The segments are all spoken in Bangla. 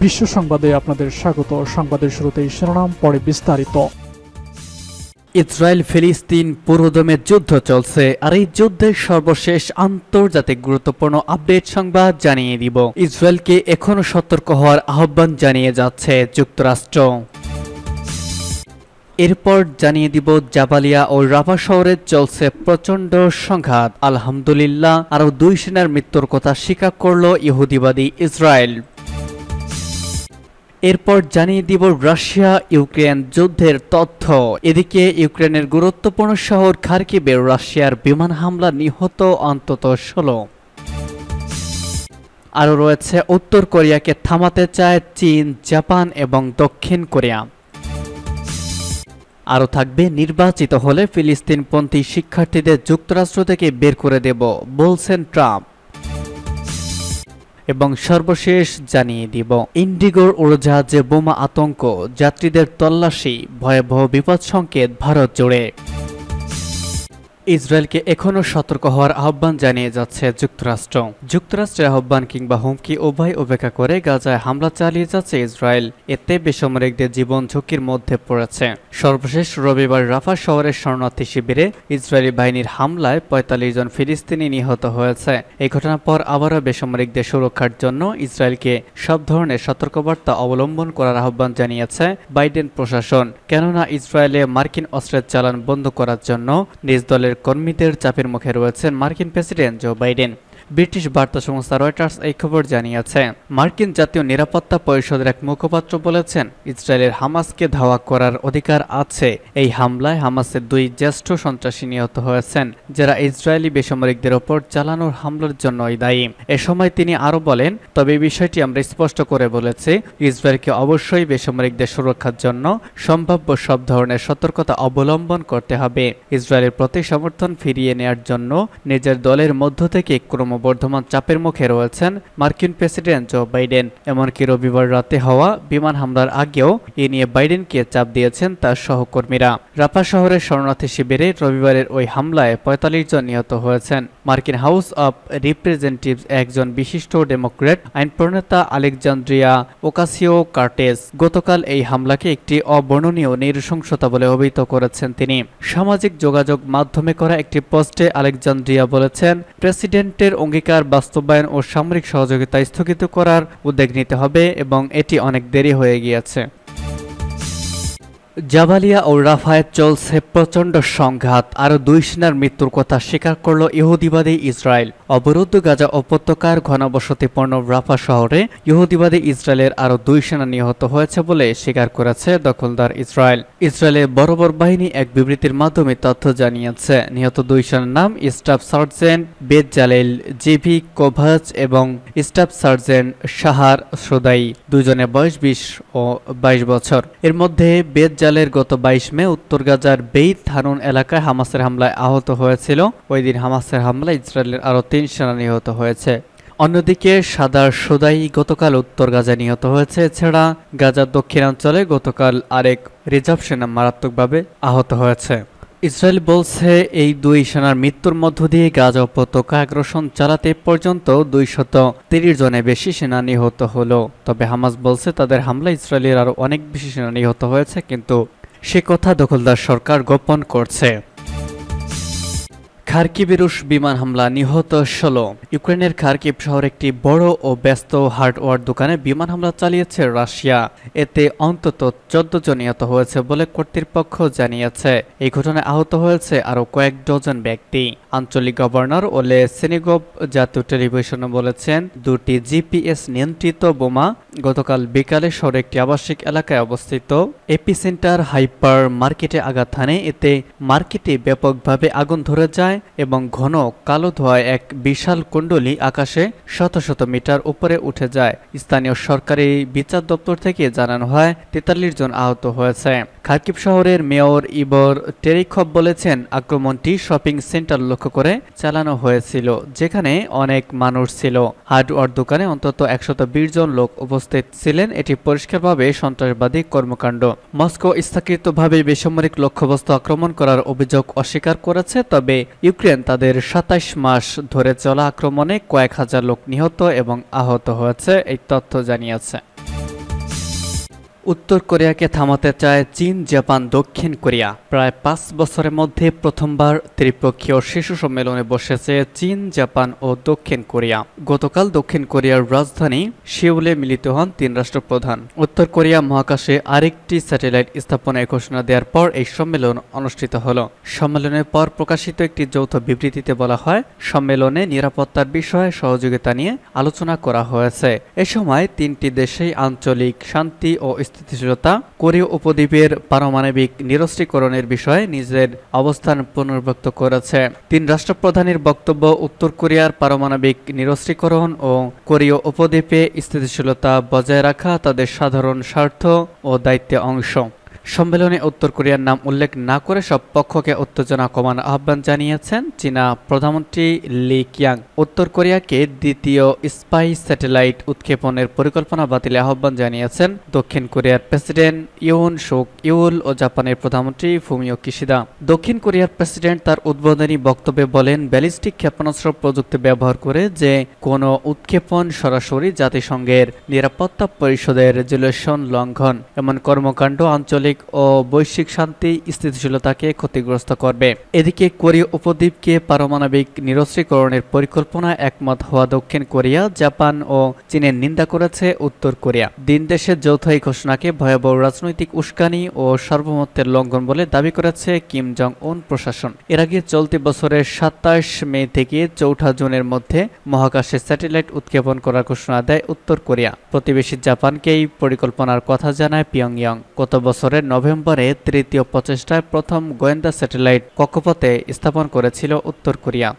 বিশ্ব সংবাদে আপনাদের স্বাগত। সংবাদের শুরুতেই শিরোনাম, পরে বিস্তারিত। ইসরায়েল ফিলিস্তিন পুরোদমে যুদ্ধ চলছে, আর এই যুদ্ধের সর্বশেষ আন্তর্জাতিক গুরুত্বপূর্ণ আপডেট সংবাদ জানিয়ে দিব। ইসরায়েলকে এখনো সতর্ক হওয়ার আহ্বান জানিয়ে যাচ্ছে যুক্তরাষ্ট্র। এরপর জানিয়ে দিব জাবালিয়া ও রাফা শহরে চলছে প্রচণ্ড সংঘাত। আলহামদুলিল্লাহ, আরও 2 সেনার মৃত্যুর কথা স্বীকার করল ইহুদিবাদী ইসরায়েল। এরপর জানিয়ে দিব রাশিয়া ইউক্রেন যুদ্ধের তথ্য। এদিকে ইউক্রেনের গুরুত্বপূর্ণ শহর খার্কিভে রাশিয়ার বিমান হামলা নিহত অন্তত 16। আরও রয়েছে উত্তর কোরিয়াকে থামাতে চায় চীন, জাপান এবং দক্ষিণ কোরিয়া। আরও থাকবে নির্বাচিত হলে ফিলিস্তিনপন্থী শিক্ষার্থীদের যুক্তরাষ্ট্র থেকে বের করে দেব বলছেন ট্রাম্প। এবং সর্বশেষ জানিয়ে দিব ইন্ডিগোর উড়োজাহাজে বোমা আতঙ্ক, যাত্রীদের তল্লাশি, ভয়াবহ বিপদ সংকেত ভারত জুড়ে। ইসরায়েলকে এখনও সতর্ক হওয়ার আহ্বান জানিয়ে যাচ্ছে যুক্তরাষ্ট্র। যুক্তরাষ্ট্রের আহ্বান কিংবা হুমকি উভয় উপেক্ষা করে গাজায় হামলা চালিয়ে যাচ্ছে ইসরায়েল। এতে বেসামরিকদের জীবন ঝুঁকির মধ্যে পড়েছে। সর্বশেষ রবিবার রাফা শহরের শরণার্থী শিবিরে ইসরায়েলি বাহিনীর হামলায় 45 জন ফিলিস্তিনি নিহত হয়েছে। এই ঘটনার পর আবারও বেসামরিকদের সুরক্ষার জন্য ইসরায়েলকে সব ধরনের সতর্কবার্তা অবলম্বন করার আহ্বান জানিয়েছে বাইডেন প্রশাসন। কেননা ইসরায়েলে মার্কিন অস্ত্রের চালান বন্ধ করার জন্য নিজ দলের কর্মীদের চাপের মুখে রয়েছেন মার্কিন প্রেসিডেন্ট জো বাইডেন। ব্রিটিশ বার্তা সংস্থা রয়টার্স এই খবর জানিয়েছে। মার্কিন জাতীয় নিরাপত্তা পরিষদের এক মুখপাত্র বলেছেন, ইসরায়েলের হামাসকে ধাওয়া করার অধিকার আছে। এই হামলায় হামাসের 2 জ্যেষ্ঠ সন্ত্রাসী নিহত হয়েছেন, যারা ইসরায়েলি বেসামরিকদের ওপর চালানোর হামলার জন্যই দায়ী। এ সময় তিনি আরও বলেন, তবে এই বিষয়টি আমরা স্পষ্ট করে বলেছি, ইসরায়েলকে অবশ্যই বেসামরিকদের সুরক্ষার জন্য সম্ভাব্য সব ধরনের সতর্কতা অবলম্বন করতে হবে। ইসরায়েলের প্রতি সমর্থন ফিরিয়ে নেয়ার জন্য নিজের দলের মধ্য থেকে ক্রমবর্ধমান চাপের মুখে রয়েছেন মার্কিন প্রেসিডেন্ট জো বাইডেন। এমনকি রবিবার রাতে হওয়া বিমান হামলার আগেও এ নিয়ে বাইডেনকে চাপ দিয়েছেন তার সহকর্মীরা। রাফা শহরের শরণার্থী শিবিরে রবিবারের ওই হামলায় 45 জন নিহত হয়েছেন। মার্কিন হাউস অব রিপ্রেজেন্টেটিভস একজন বিশিষ্ট ডেমোক্র্যাট আইন প্রণেতা আলেকজান্দ্রিয়া ওকাসিও-কর্টেজ গতকাল এই হামলাকে একটি অবর্ণনীয় নৃশংসতা বলে অভিহিত করেছেন তিনি। সামাজিক যোগাযোগ মাধ্যমে করা একটি পোস্টে আলেকজান্দ্রিয়া বলেছেন, প্রেসিডেন্টের অঙ্গীকার বাস্তবায়ন ও সামরিক সহযোগিতা স্থগিত করার উদ্যোগ নিতে হবে এবং এটি অনেক দেরি হয়ে গিয়েছে। জাবালিয়া ও রাফায় চলছে প্রচণ্ড সংঘাত। আরও 2 সেনার মৃত্যুর কথা স্বীকার করল ইহুদিবাদী ইসরায়েল। অবরুদ্ধ গাজা উপত্যকার ঘনবসতিপূর্ণ রাফা শহরে ইহুদিবাদী ইসরায়েলের আরও 2 সেনা নিহত হয়েছে বলে স্বীকার করেছে দখলদার ইসরায়েল। ইসরায়েলের বর্বর বাহিনী এক বিবৃতির মাধ্যমে তথ্য জানিয়েছে, নিহত 2 সেনার নাম স্টাফ সার্জেন্ট বেতজালেল জিভি কোভাচ এবং স্টাফ সার্জেন্ট শাহার সোদাই। দুজনের বয়স 20 ও 22 বছর। এর মধ্যে বেতজালের গত 22 মে উত্তর গাজার বেইত হানুন এলাকায় হামাসের হামলায় আহত হয়েছিল। ওই দিন হামাসের হামলায় ইসরায়েলের আরও 3 সেনা নিহত হয়েছে। অন্যদিকে সাদার সোদাই গতকাল উত্তর গাজায় নিহত হয়েছে। এছাড়া গাজার দক্ষিণাঞ্চলে গতকাল আরেক রিজার্ভ সেনা মারাত্মকভাবে আহত হয়েছে। ইসরায়েল বলছে, এই 2 সেনার মৃত্যুর মধ্য দিয়ে গাজা উপত্যকা আগ্রাসন চালাতে পর্যন্ত 230 জনের বেশি সেনা নিহত হলো। তবে হামাস বলছে, তাদের হামলায় ইসরায়েলের আরও অনেক বেশি সেনা নিহত হয়েছে, কিন্তু সে কথা দখলদার সরকার গোপন করছে। খার্কিভে রুশ বিমান হামলা, নিহত 16। ইউক্রেনের খার্কিভ শহরে একটি বড় ও ব্যস্ত হার্ডওয়্যার দোকানে বিমান হামলা চালিয়েছে রাশিয়া। এতে অন্তত 14 জন নিহত হয়েছে বলে কর্তৃপক্ষ জানিয়েছে। এই ঘটনায় আহত হয়েছে আরও কয়েক ডজন ব্যক্তি। আঞ্চলিক গভর্নর ওলে সেনিগভ জাতীয় টেলিভিশনে বলেছেন, 2টি জিপিএস নিয়ন্ত্রিত বোমা গতকাল বিকালে শহরে একটি আবাসিক এলাকায় অবস্থিত এপিসেন্টার হাইপার মার্কেটে আঘাত হানে। এতে মার্কেটে ব্যাপকভাবে আগুন ধরে যায় এবং ঘন কালো ধোঁয়ায় এক বিশাল কুণ্ডলী আকাশে শত শত মিটার উপরে উঠে যায়। স্থানীয় সরকারি বিচার দপ্তর থেকে জানানো হয় 43 জন আহত হয়েছে। খার্কিভ শহরের মেয়র ইবর টেরিখভ বলেছেন, আক্রমণটি শপিং সেন্টার লক্ষ্য করে চালানো হয়েছিল, যেখানে অনেক মানুষ ছিল। হার্ডওয়্যার দোকানে অন্তত 120 জন লোক উপস্থিত ছিলেন। এটি পরিষ্কারভাবে সন্ত্রাসবাদী কর্মকাণ্ড। মস্কো ইচ্ছাকৃতভাবে বেসামরিক লক্ষ্যবস্তু আক্রমণ করার অভিযোগ অস্বীকার করেছে। তবে ইউক্রেন তাদের 27 মাস ধরে চলা আক্রমণে কয়েক হাজার লোক নিহত এবং আহত হয়েছে এই তথ্য জানিয়েছে। উত্তর কোরিয়াকে থামাতে চায় চীন, জাপান, দক্ষিণ কোরিয়া। প্রায় 5 বছরের মধ্যে প্রথমবার ত্রিপক্ষীয় শীর্ষ সম্মেলনে বসেছে চীন, জাপান ও দক্ষিণ কোরিয়া। গতকাল দক্ষিণ কোরিয়ার রাজধানী সিউলে মিলিত হন 3 রাষ্ট্রপ্রধান। উত্তর কোরিয়া মহাকাশে আরেকটি স্যাটেলাইট স্থাপনের ঘোষণা দেওয়ার পর এই সম্মেলন অনুষ্ঠিত হলো। সম্মেলনের পর প্রকাশিত একটি যৌথ বিবৃতিতে বলা হয়, সম্মেলনে নিরাপত্তার বিষয়ে সহযোগিতা নিয়ে আলোচনা করা হয়েছে। এ সময় 3টি দেশেই আঞ্চলিক শান্তি ও স্থিতিশীলতা, কোরীয় উপদ্বীপের পারমাণবিক নিরস্ত্রীকরণের বিষয়ে নিজের অবস্থান পুনর্ব্যক্ত করেছে। 3 রাষ্ট্রপ্রধানের বক্তব্য, উত্তর কোরিয়ার পারমাণবিক নিরস্ত্রীকরণ ও কোরীয় উপদ্বীপে স্থিতিশীলতা বজায় রাখা তাদের সাধারণ স্বার্থ ও দায়িত্বের অংশ। সম্মেলনে উত্তর কোরিয়ার নাম উল্লেখ না করে সব পক্ষকে উত্তেজনা কমানোর আহ্বান জানিয়েছেন চীনা প্রধানমন্ত্রী লি কিয়াং। উত্তর কোরিয়াকে দ্বিতীয় স্পাই স্যাটেলাইট উৎক্ষেপণের পরিকল্পনা বাতিলের আহ্বান জানিয়েছেন দক্ষিণ কোরিয়ার প্রেসিডেন্ট ইউন সুক ইউল ও জাপানের প্রধানমন্ত্রী ফুমিও কিশিদা। দক্ষিণ কোরিয়ার প্রেসিডেন্ট তার উদ্বোধনী বক্তব্যে বলেন, ব্যালিস্টিক ক্ষেপণাস্ত্র প্রযুক্তি ব্যবহার করে যে কোনো উৎক্ষেপণ সরাসরি জাতিসংঘের নিরাপত্তা পরিষদের রেজুলেশন লঙ্ঘন। এমন কর্মকাণ্ড আঞ্চলিক ও বৈশ্বিক শান্তি স্থিতিশীলতাকে ক্ষতিগ্রস্ত করবে। এদিকে কোরীয় উপদ্বীপকে পারমাণবিক নিরস্ত্রীকরণের পরিকল্পনা একমত হওয়া দক্ষিণ কোরিয়া, জাপান ও চীনের নিন্দা করেছে উত্তর কোরিয়া। 3 দেশের যৌথ এই ঘোষণাকে ভয়াবহ রাজনৈতিক উস্কানি ও সার্বভৌমত্বের লঙ্ঘন বলে দাবি করেছে কিম জং উন প্রশাসন। এর আগে চলতি বছরের 27 মে থেকে 4 জুনের মধ্যে মহাকাশে স্যাটেলাইট উৎক্ষেপণ করার ঘোষণা দেয় উত্তর কোরিয়া। প্রতিবেশী জাপানকেই পরিকল্পনার কথা জানায় পিয়ংইয়ং। গত বছরের নভেম্বরে তৃতীয় প্রচেষ্টায় প্রথম গোয়েন্দা স্যাটেলাইট কক্ষপথে স্থাপন করেছিল উত্তর কোরিয়া।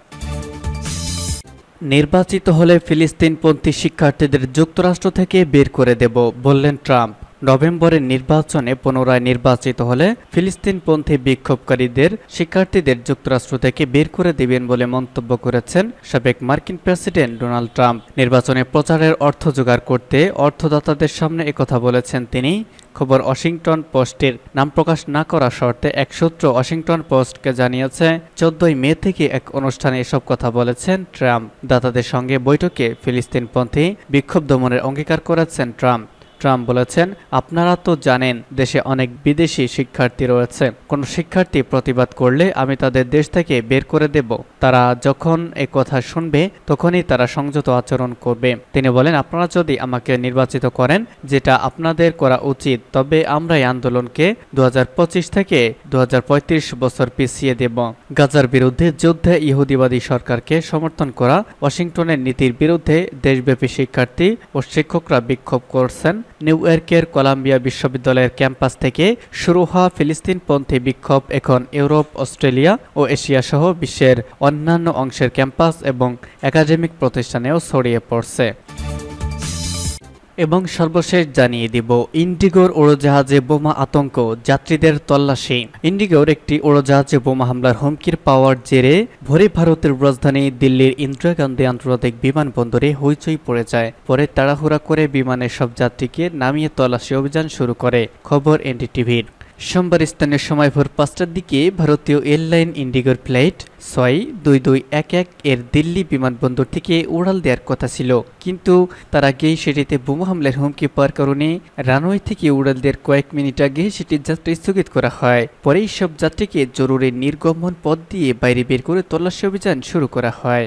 নির্বাচিত হলে ফিলিস্তিনপন্থী শিক্ষার্থীদের যুক্তরাষ্ট্র থেকে বের করে দেব, বললেন ট্রাম্প। নভেম্বরের নির্বাচনে পুনরায় নির্বাচিত হলে ফিলিস্তিনপন্থী বিক্ষোভকারীদের শিক্ষার্থীদের যুক্তরাষ্ট্র থেকে বের করে দেবেন বলে মন্তব্য করেছেন সাবেক মার্কিন প্রেসিডেন্ট ডোনাল্ড ট্রাম্প। নির্বাচনে প্রচারের অর্থ জোগাড় করতে অর্থদাতাদের সামনে একথা বলেছেন তিনি। খবর ওয়াশিংটন পোস্টের। নাম প্রকাশ না করা শর্তে এক সূত্র ওয়াশিংটন পোস্টকে জানিয়েছে, 14 মে থেকে এক অনুষ্ঠানে এসব কথা বলেছেন ট্রাম্প। দাতাদের সঙ্গে বৈঠকে ফিলিস্তিনপন্থী বিক্ষোভ দমনের অঙ্গীকার করেছেন ট্রাম্প। ট্রাম্প বলেছেন, আপনারা তো জানেন দেশে অনেক বিদেশি শিক্ষার্থী রয়েছে। কোনো শিক্ষার্থী প্রতিবাদ করলে আমি তাদের দেশ থেকে বের করে দেব। তারা যখন এ কথা শুনবে তখনই তারা সংযত আচরণ করবে। তিনি বলেন, আপনারা যদি আমাকে নির্বাচিত করেন, যেটা আপনাদের করা উচিত, তবে আমরা এই আন্দোলনকে 2025 থেকে 2035 বছর পিছিয়ে দেব। গাজার বিরুদ্ধে যুদ্ধে ইহুদিবাদী সরকারকে সমর্থন করা ওয়াশিংটনের নীতির বিরুদ্ধে দেশব্যাপী শিক্ষার্থী ও শিক্ষকরা বিক্ষোভ করছেন। নিউ ইয়র্কের কলাম্বিয়া বিশ্ববিদ্যালয়ের ক্যাম্পাস থেকে শুরু হওয়া ফিলিস্তিনপন্থী বিক্ষোভ এখন ইউরোপ, অস্ট্রেলিয়া ও এশিয়া সহ বিশ্বের অন্যান্য অংশের ক্যাম্পাস এবং একাডেমিক প্রতিষ্ঠানেও ছড়িয়ে পড়ছে। এবং সর্বশেষ জানিয়ে দিব, ইন্ডিগোর উড়োজাহাজে বোমা আতঙ্ক, যাত্রীদের তল্লাশি। ইন্ডিগোর একটি উড়োজাহাজে বোমা হামলার হুমকির পাওয়ার জেরে ভোরে ভারতের রাজধানী দিল্লির ইন্দিরা গান্ধী আন্তর্জাতিক বিমানবন্দরে হইচই পড়ে যায়। পরে তাড়াহুড়া করে বিমানের সব যাত্রীকে নামিয়ে তল্লাশি অভিযান শুরু করে। খবর এনডিটিভির। সোমবার স্থানীয় সময় ভোর 5টার দিকে ভারতীয় এয়ারলাইন ইন্ডিগোর ফ্লাইট 62211 এর দিল্লি বিমানবন্দর থেকে উড়াল দেওয়ার কথা ছিল, কিন্তু তার আগেই সেটিতে বোমা হামলার হুমকি পাওয়ার কারণে রানওয়ে থেকে উড়াল দেওয়ার কয়েক মিনিট আগে সেটির যাত্রা স্থগিত করা হয়। পরে সব যাত্রীকে জরুরি নির্গমন পথ দিয়ে বাইরে বের করে তল্লাশি অভিযান শুরু করা হয়।